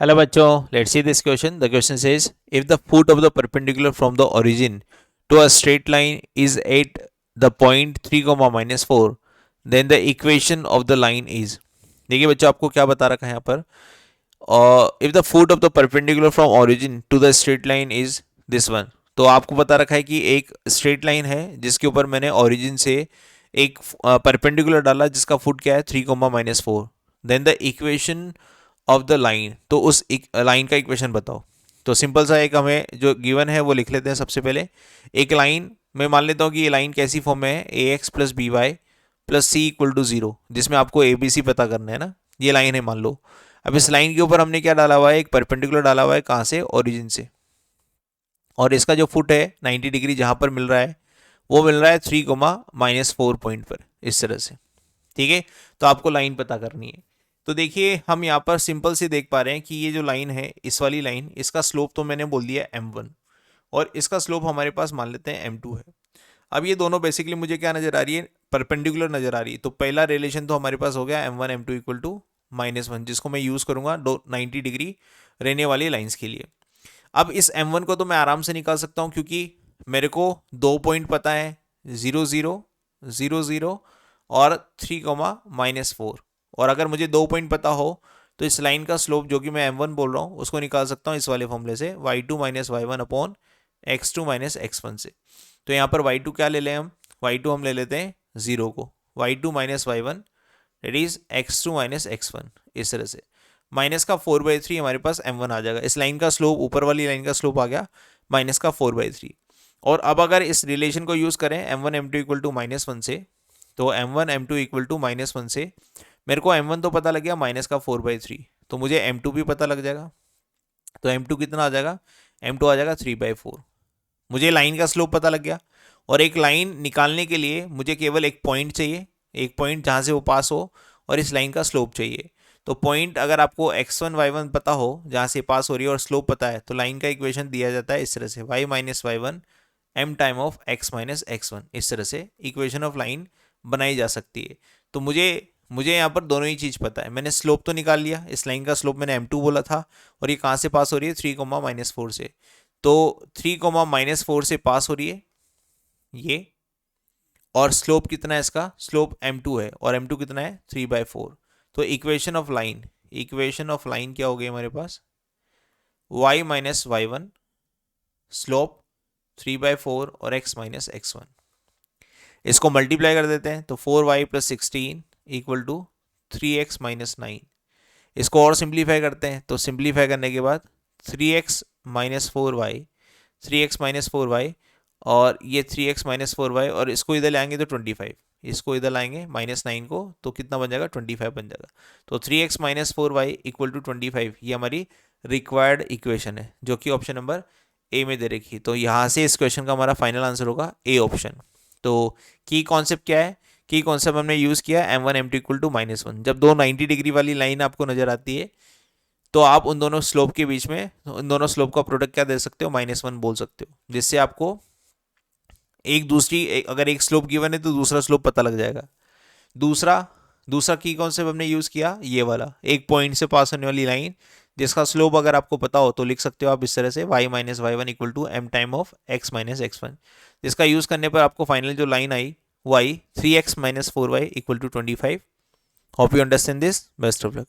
Hello bachcho, let's see this question. The question says if the foot of the perpendicular from the origin to a straight line is at the point 3 comma minus 4, then the equation of the line is. देखिए बच्चों आपको क्या बता रखा है यहाँ पर, if the foot of the perpendicular from origin to the straight line is this one. तो आपको बता रखा है कि एक स्ट्रेट लाइन है जिसके ऊपर मैंने ओरिजिन से एक परपेंडिकुलर डाला जिसका फुट क्या है 3 comma minus 4. Then the equation of the line, तो उस लाइन का इक्वेशन बताओ. तो सिंपल सा एक हमें जो गिवन है वो लिख लेते हैं. सबसे पहले एक लाइन मैं मान लेता हूँ कि ये लाइन कैसी फॉर्म में है, A X plus B Y plus C equal to zero, जिसमें आपको ए बी सी पता करना है ना. ये लाइन है मान लो. अब इस लाइन के ऊपर हमने क्या डाला हुआ है, एक परपेंडिकुलर डाला हुआ है. कहाँ से? ओरिजिन से. और इसका जो फुट है 90 डिग्री जहाँ पर मिल रहा है वो मिल रहा है 3 कोमा माइनस 4 पॉइंट पर, इस तरह से. ठीक है, तो आपको लाइन पता करनी है. तो देखिए हम यहाँ पर सिंपल से देख पा रहे हैं कि ये जो लाइन है, इस वाली लाइन, इसका स्लोप तो मैंने बोल दिया m1 और इसका स्लोप हमारे पास मान लेते हैं m2 है. अब ये दोनों बेसिकली मुझे क्या नजर आ रही है, परपेंडिकुलर नजर आ रही है. तो पहला रिलेशन तो हमारे पास हो गया m1 m2 इक्वल टू -1, जिसको मैं यूज करूंगा 90 डिग्री रहने वाली लाइंस के लिए. अब इस m1 को तो मैं आराम से निकाल सकता हूँ क्योंकि मेरे को 2 पॉइंट पता है, 0 0 0 0 और 3 कोमा माइनस 4. और अगर मुझे 2 पॉइंट पता हो तो इस लाइन का स्लोप जो कि मैं m1 बोल रहा हूँ उसको निकाल सकता हूँ इस वाले फॉर्मूले से, y2 minus y1 upon x2 minus x1 से. तो यहाँ पर y2 क्या ले लें हम, y2 हम ले लेते हैं 0 को, y2 minus y1 that is x2 minus x1, इस तरह से. माइनस का 4/3 हमारे पास m1 आ जाएगा. इस लाइन का स्लोप, ऊपर वाली लाइन का स्लोप आ गया माइनस का 4/3. और अब अगर इस रिलेशन को यूज करें m1 m2 इक्वल टू -1 से, तो m1 m2 इक्वल टू -1 से मेरे को m1 तो पता लग गया माइनस का 4/3, तो मुझे m2 भी पता लग जाएगा. तो m2 कितना आ जाएगा, m2 आ जाएगा 3/4. मुझे लाइन का स्लोप पता लग गया. और एक लाइन निकालने के लिए मुझे केवल एक पॉइंट चाहिए, एक पॉइंट जहाँ से वो पास हो, और इस लाइन का स्लोप चाहिए. तो पॉइंट अगर आपको x1 y1 पता हो जहाँ से पास हो रही है और स्लोप पता है, तो लाइन का इक्वेशन दिया जाता है इस तरह से, y minus y1 m time of x minus x1. इस तरह से इक्वेशन ऑफ लाइन बनाई जा सकती है. तो मुझे यहाँ पर दोनों ही चीज़ पता है. मैंने स्लोप तो निकाल लिया, इस लाइन का स्लोप मैंने m2 बोला था, और ये कहाँ से पास हो रही है, 3 कोमा माइनस 4 से. तो 3 कोमा माइनस 4 से पास हो रही है ये, और स्लोप कितना है इसका, स्लोप m2 है, और m2 कितना है 3/4. तो इक्वेशन ऑफ लाइन क्या हो गई हमारे पास, y माइनस y1 स्लोप 3/4 और x माइनस x1. इसको मल्टीप्लाई कर देते हैं तो 4y plus 16 equal to 3x minus 9. इसको और सिंप्लीफाई करते हैं, तो सिंप्लीफाई करने के बाद 3x minus 4y, 3x minus 4y, और ये 3x माइनस 4y, और इसको इधर लाएंगे तो 25, इसको इधर लाएंगे -9 को, तो कितना बन जाएगा, 25 बन जाएगा. तो 3x minus 4y equal to 25, ये हमारी रिक्वायर्ड इक्वेशन है जो कि ऑप्शन नंबर ए में दे रखी है. तो यहाँ से इस क्वेश्चन का हमारा फाइनल आंसर होगा ए ऑप्शन. तो की कॉन्सेप्ट क्या है, की कॉन्सेप्ट हमने यूज़ किया m1 m2 इक्वल टू -1. जब दो 90 डिग्री वाली लाइन आपको नजर आती है तो आप उन दोनों स्लोप के बीच में, उन दोनों स्लोप का प्रोडक्ट क्या दे सकते हो, -1 बोल सकते हो, जिससे आपको अगर एक स्लोप गिवन है तो दूसरा स्लोप पता लग जाएगा. दूसरा की कॉन्सेप्ट हमने यूज़ किया ये वाला, एक पॉइंट से पास होने वाली लाइन जिसका स्लोप अगर आपको पता हो तो लिख सकते हो आप इस तरह से, y minus y1 equal to m time of x minus x1. जिसका यूज़ करने पर आपको फाइनल जो लाइन आई वो आई 3x minus 4y equal to 25. Hope you understand this. Best of luck.